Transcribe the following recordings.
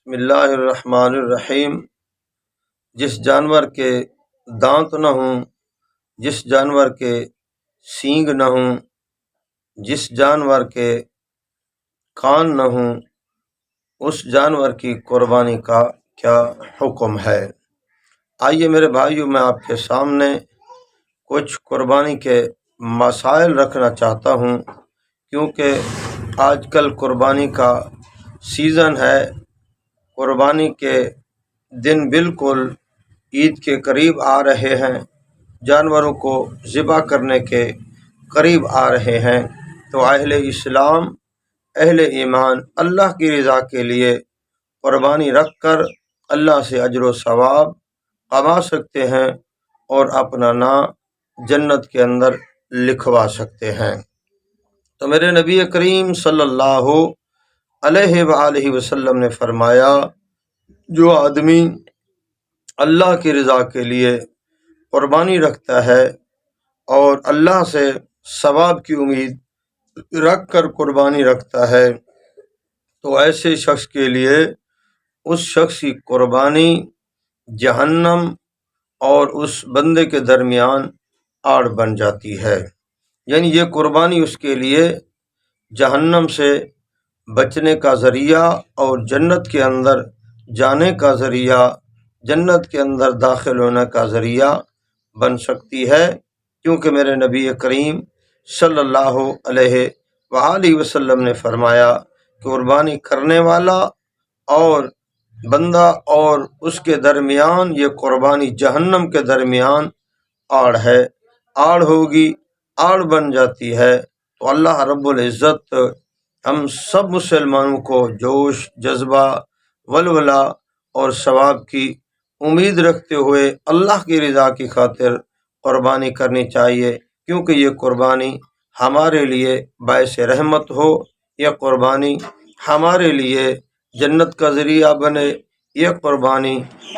بسم اللہ الرحمن الرحیم۔ جس جانور کے دانت نہ ہوں، جس جانور کے سینگ نہ ہوں، جس جانور کے کان نہ ہوں، اس جانور کی قربانی کا کیا حکم ہے؟ آئیے میرے بھائیوں، میں آپ کے سامنے کچھ قربانی کے مسائل رکھنا چاہتا ہوں، کیونکہ آج کل قربانی کا سیزن ہے۔ قربانی کے دن بالکل عید کے قریب آ رہے ہیں، جانوروں کو ذبح کرنے کے قریب آ رہے ہیں، تو اہل اسلام، اہل ایمان اللہ کی رضا کے لیے قربانی رکھ کر اللہ سے اجر و ثواب کما سکتے ہیں اور اپنا نام جنت کے اندر لکھوا سکتے ہیں۔ تو میرے نبی کریم صلی اللہ علیہ وآلہ وسلم نے فرمایا، جو آدمی اللہ کی رضا کے لیے قربانی رکھتا ہے اور اللہ سے ثواب کی امید رکھ کر قربانی رکھتا ہے، تو ایسے شخص کے لیے اس شخص کی قربانی جہنم اور اس بندے کے درمیان آڑ بن جاتی ہے۔ یعنی یہ قربانی اس کے لیے جہنم سے بچنے کا ذریعہ اور جنت کے اندر جانے کا ذریعہ، جنت کے اندر داخل ہونے کا ذریعہ بن سکتی ہے، کیونکہ میرے نبی کریم صلی اللہ علیہ وآلہ وسلم نے فرمایا کہ قربانی کرنے والا اور بندہ اور اس کے درمیان یہ قربانی جہنم کے درمیان آڑ ہے، آڑ ہوگی، آڑ بن جاتی ہے۔ تو اللہ رب العزت ہم سب مسلمانوں کو جوش، جذبہ، ولولہ اور ثواب کی امید رکھتے ہوئے اللہ کی رضا کی خاطر قربانی کرنی چاہیے، کیونکہ یہ قربانی ہمارے لیے باعث رحمت ہو، یہ قربانی ہمارے لیے جنت کا ذریعہ بنے، یہ قربانی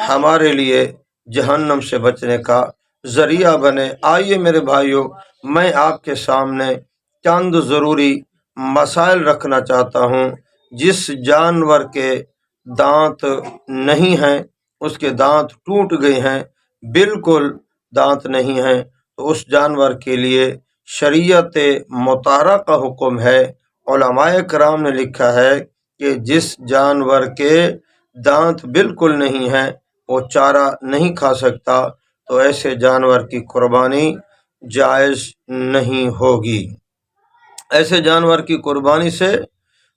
ہمارے لیے جہنم سے بچنے کا ذریعہ بنے۔ آئیے میرے بھائیوں، میں آپ کے سامنے چند ضروری مسائل رکھنا چاہتا ہوں۔ جس جانور کے دانت نہیں ہیں، اس کے دانت ٹوٹ گئے ہیں، بالکل دانت نہیں ہیں، تو اس جانور کے لیے شریعت مطہرہ کا حکم ہے۔ علماء کرام نے لکھا ہے کہ جس جانور کے دانت بالکل نہیں ہیں، وہ چارہ نہیں کھا سکتا، تو ایسے جانور کی قربانی جائز نہیں ہوگی۔ ایسے جانور کی قربانی سے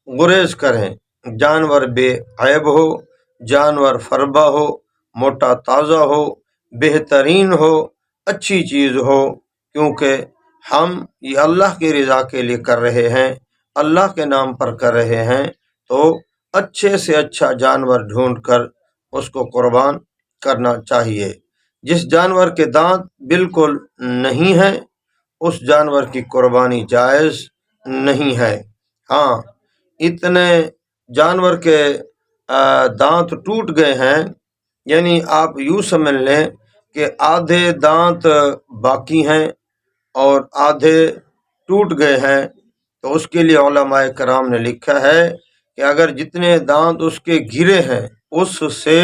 گریز کریں۔ جانور بے عیب ہو، جانور فربہ ہو، موٹا تازہ ہو، بہترین ہو، اچھی چیز ہو، کیونکہ ہم یہ اللہ کی رضا کے لیے کر رہے ہیں، اللہ کے نام پر کر رہے ہیں، تو اچھے سے اچھا جانور ڈھونڈ کر اس کو قربان کرنا چاہیے۔ جس جانور کے دانت بالکل نہیں ہیں، اس جانور کی قربانی جائز نہیں ہے۔ ہاں، اتنے جانور کے دانت ٹوٹ گئے ہیں، یعنی آپ یوں سمجھ لیں کہ آدھے دانت باقی ہیں اور آدھے ٹوٹ گئے ہیں، تو اس کے لیے علماء کرام نے لکھا ہے کہ اگر جتنے دانت اس کے گرے ہیں اس سے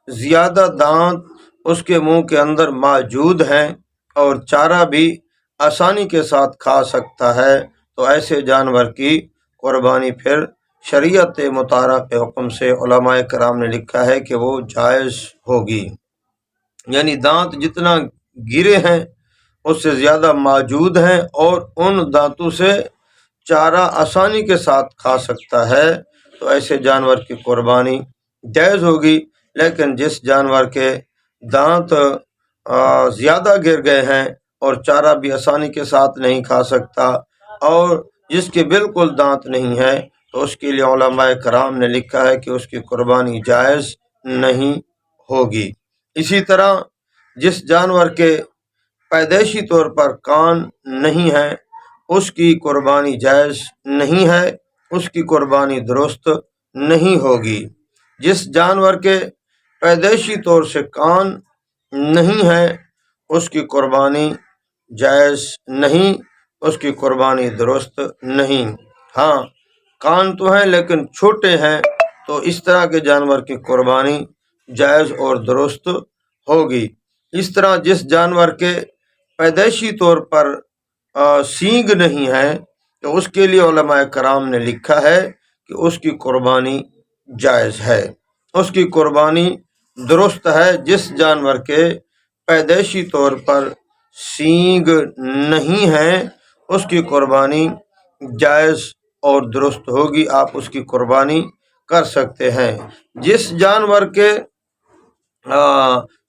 زیادہ دانت اس کے منہ کے اندر موجود ہیں اور چارہ بھی آسانی کے ساتھ کھا سکتا ہے، تو ایسے جانور کی قربانی پھر شریعت مطہرہ کے حکم سے علماء کرام نے لکھا ہے کہ وہ جائز ہوگی۔ یعنی دانت جتنا گرے ہیں اس سے زیادہ موجود ہیں اور ان دانتوں سے چارہ آسانی کے ساتھ کھا سکتا ہے، تو ایسے جانور کی قربانی جائز ہوگی۔ لیکن جس جانور کے دانت زیادہ گر گئے ہیں اور چارہ بھی آسانی کے ساتھ نہیں کھا سکتا، اور جس کے بالکل دانت نہیں ہے، تو اس کے لیے علماء کرام نے لکھا ہے کہ اس کی قربانی جائز نہیں ہوگی۔ اسی طرح جس جانور کے پیدائشی طور پر کان نہیں ہے، اس کی قربانی جائز نہیں ہے، اس کی قربانی درست نہیں ہوگی۔ جس جانور کے پیدائشی طور سے کان نہیں ہے، اس کی قربانی جائز نہیں، اس کی قربانی درست نہیں۔ ہاں، کان تو ہیں لیکن چھوٹے ہیں، تو اس طرح کے جانور کی قربانی جائز اور درست ہوگی۔ اس طرح جس جانور کے پیدائشی طور پر سینگ نہیں ہے تو اس کے لیے علماء کرام نے لکھا ہے کہ اس کی قربانی جائز ہے، اس کی قربانی درست ہے۔ جس جانور کے پیدائشی طور پر سینگ نہیں ہے اس کی قربانی جائز اور درست ہوگی، آپ اس کی قربانی کر سکتے ہیں۔ جس جانور کے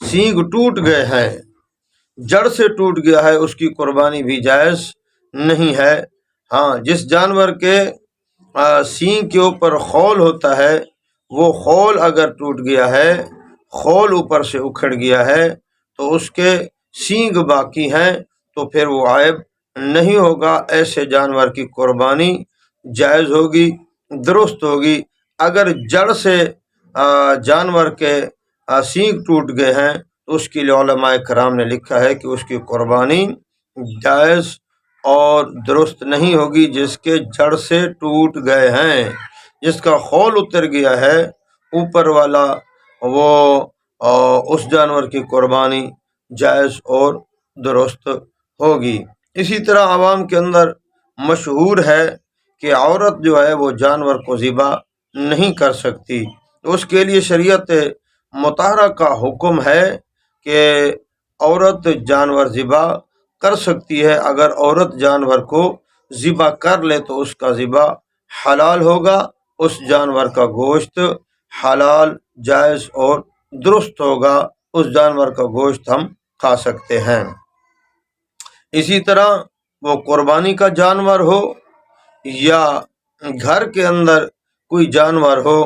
سینگ ٹوٹ گئے ہیں، جڑ سے ٹوٹ گیا ہے، اس کی قربانی بھی جائز نہیں ہے۔ ہاں، جس جانور کے سینگ کے اوپر خول ہوتا ہے، وہ خول اگر ٹوٹ گیا ہے، خول اوپر سے اکھڑ گیا ہے تو اس کے سینگ باقی ہیں تو پھر وہ عیب نہیں ہوگا، ایسے جانور کی قربانی جائز ہوگی، درست ہوگی۔ اگر جڑ سے جانور کے سینگ ٹوٹ گئے ہیں تو اس کے لیے علماء کرام نے لکھا ہے کہ اس کی قربانی جائز اور درست نہیں ہوگی۔ جس کے جڑ سے ٹوٹ گئے ہیں، جس کا خول اتر گیا ہے اوپر والا، وہ اس جانور کی قربانی جائز اور درست ہوگی۔ اسی طرح عوام کے اندر مشہور ہے کہ عورت جو ہے وہ جانور کو ذبح نہیں کر سکتی، اس کے لیے شریعت مطہرہ کا حکم ہے کہ عورت جانور ذبح کر سکتی ہے۔ اگر عورت جانور کو ذبح کر لے تو اس کا ذبح حلال ہوگا، اس جانور کا گوشت حلال، جائز اور درست ہوگا، اس جانور کا گوشت ہم کھا سکتے ہیں۔ اسی طرح وہ قربانی کا جانور ہو یا گھر کے اندر کوئی جانور ہو،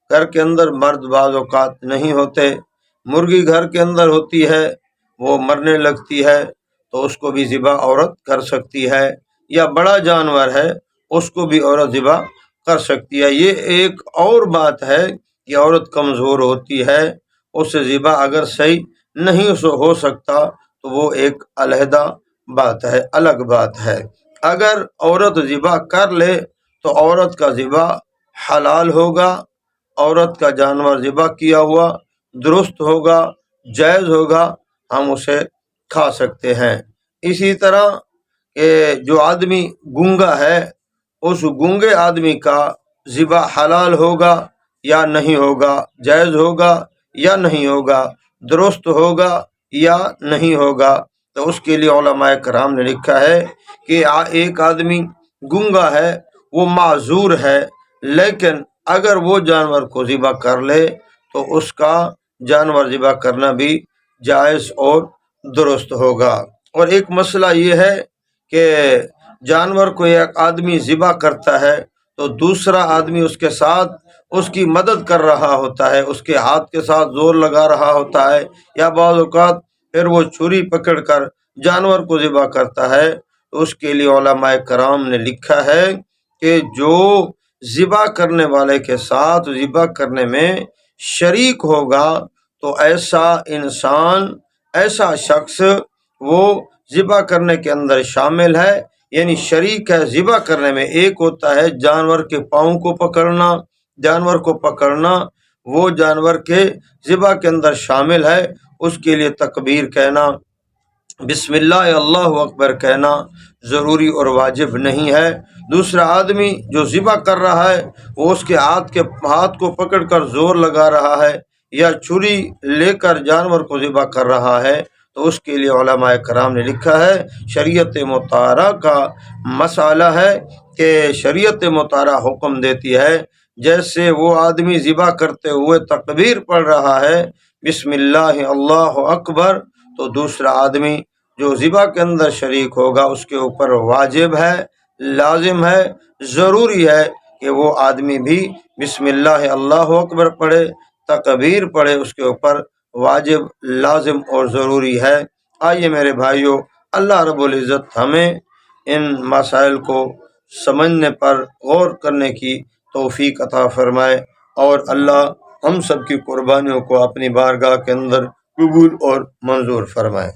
گھر کے اندر مرد بعض اوقات نہیں ہوتے، مرغی گھر کے اندر ہوتی ہے، وہ مرنے لگتی ہے تو اس کو بھی ذبح عورت کر سکتی ہے، یا بڑا جانور ہے اس کو بھی عورت ذبح کر سکتی ہے۔ یہ ایک اور بات ہے کہ عورت کمزور ہوتی ہے، اس سے ذبح اگر صحیح نہیں ہو سکتا تو وہ ایک علیحدہ بات ہے، الگ بات ہے۔ اگر عورت ذبح کر لے تو عورت کا ذبح حلال ہوگا، عورت کا جانور ذبح کیا ہوا درست ہوگا، جائز ہوگا، ہم اسے کھا سکتے ہیں۔ اسی طرح جو آدمی گونگا ہے، اس گونگے آدمی کا ذبح حلال ہوگا یا نہیں ہوگا، جائز ہوگا یا نہیں ہوگا، درست ہوگا یا نہیں ہوگا، تو اس کے لیے علماء کرام نے لکھا ہے کہ ایک آدمی گونگا ہے، وہ معذور ہے، لیکن اگر وہ جانور کو ذبح کر لے تو اس کا جانور ذبح کرنا بھی جائز اور درست ہوگا۔ اور ایک مسئلہ یہ ہے کہ جانور کو ایک آدمی ذبح کرتا ہے تو دوسرا آدمی اس کے ساتھ اس کی مدد کر رہا ہوتا ہے، اس کے ہاتھ کے ساتھ زور لگا رہا ہوتا ہے، یا بعض اوقات پھر وہ چھری پکڑ کر جانور کو ذبح کرتا ہے، تو اس کے لیے علماء کرام نے لکھا ہے کہ جو ذبح کرنے والے کے ساتھ ذبح کرنے میں شریک ہوگا تو ایسا انسان، ایسا شخص وہ ذبح کرنے کے اندر شامل ہے، یعنی شریک ہے ذبح کرنے میں۔ ایک ہوتا ہے جانور کے پاؤں کو پکڑنا، جانور کو پکڑنا، وہ جانور کے ذبح کے اندر شامل ہے، اس کے لیے تکبیر کہنا، بسم اللہ اللہ اکبر کہنا ضروری اور واجب نہیں ہے۔ دوسرا آدمی جو ذبح کر رہا ہے وہ اس کے ہاتھ کو پکڑ کر زور لگا رہا ہے یا چھری لے کر جانور کو ذبح کر رہا ہے، تو اس کے لیے علماء کرام نے لکھا ہے، شریعت مطہرہ کا مسئلہ ہے کہ شریعت مطہرہ حکم دیتی ہے جیسے وہ آدمی ذبح کرتے ہوئے تکبیر پڑھ رہا ہے، بسم اللہ اللہ اکبر، تو دوسرا آدمی جو ذبح کے اندر شریک ہوگا اس کے اوپر واجب ہے، لازم ہے، ضروری ہے کہ وہ آدمی بھی بسم اللہ اللہ اکبر پڑھے، تکبیر پڑھے، اس کے اوپر واجب، لازم اور ضروری ہے۔ آئیے میرے بھائیوں، اللہ رب العزت ہمیں ان مسائل کو سمجھنے پر غور کرنے کی توفیق عطا فرمائے، اور اللہ ہم سب کی قربانیوں کو اپنی بارگاہ کے اندر قبول اور منظور فرمائے۔